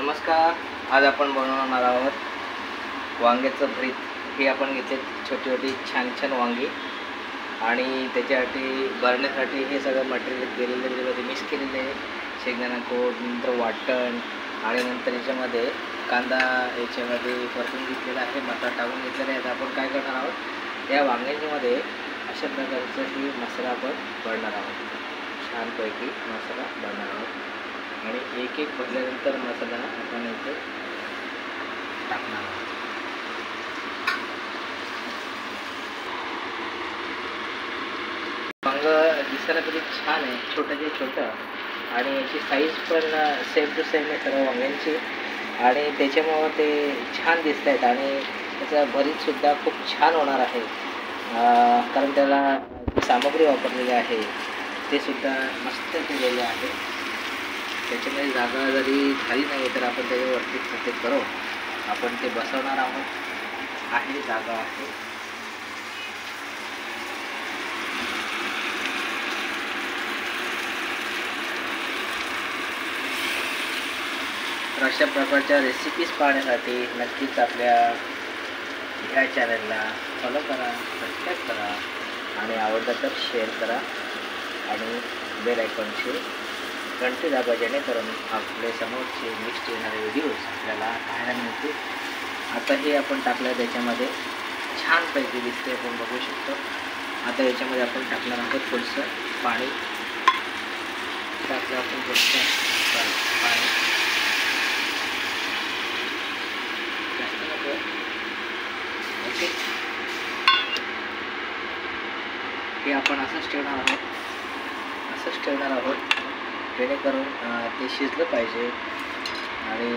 नमस्कार. आज आपण बनवणार आहोत वांग्याचं भरीत. हे आपण घेतले छोटी छोटी छान छान वांगी आणि त्याच्यासाठी भरण्यासाठी हे सगळं मटेरियल केलेलं त्याच्यामध्ये मिक्स केलेलं आहे. शेंगदाणा कूट, नंतर वाटण आणि नंतर याच्यामध्ये कांदा याच्यामध्ये परतून घेतलेला आहे, मसाला टाकून घेतलेला आहे. आता आपण काय करणार आहोत, या वांग्यांच्यामध्ये अशा प्रकारचा ही मसाला आपण भरणार आहोत. छानपैकी मसाला भरणार आहोत आणि एक एक भरल्यानंतर मसाला आपण इथे टाकणार आहोत. वांग दिसायला किती छान आहे, छोटंचे छोटं, आणि याची साईज पण सेम टू सेम आहे सर्व वांग्यांची, आणि त्याच्यामुळं ते छान दिसत आहेत. आणि त्याचं भरीतसुद्धा खूप छान होणार आहे, कारण त्याला सामग्री वापरलेली आहे ते सुद्धा मस्त केलेले आहे. त्याच्यामध्ये जागा जरी झाली नाही तर आपण त्याच्यावरती सफेद करू, आपण ते बसवणार आहोत. आहे जागा आहे. तर अशा प्रकारच्या रेसिपीज पाहण्यासाठी नक्कीच आपल्या ह्या चॅनलला फॉलो करा, सबस्क्राईब करा आणि आवडलं तर शेअर करा आणि बेल आयकॉनचे घंटी दाबा, जेणेकरून आपले समोरचे नेक्स्ट येणारे व्हिडिओज आपल्याला पाहायला मिळतील. आता हे आपण टाकलं, त्याच्यामध्ये छानपैकी दिसते, आपण बघू शकतो. आता याच्यामध्ये आपण टाकणार आहोत थोडंसं पाणी. टाकलं आपण थोडंसं पाणी, जास्त नको. ओके, हे आपण असंच ठेवणार आहोत जेणेकरून ते शिजलं पाहिजे. आणि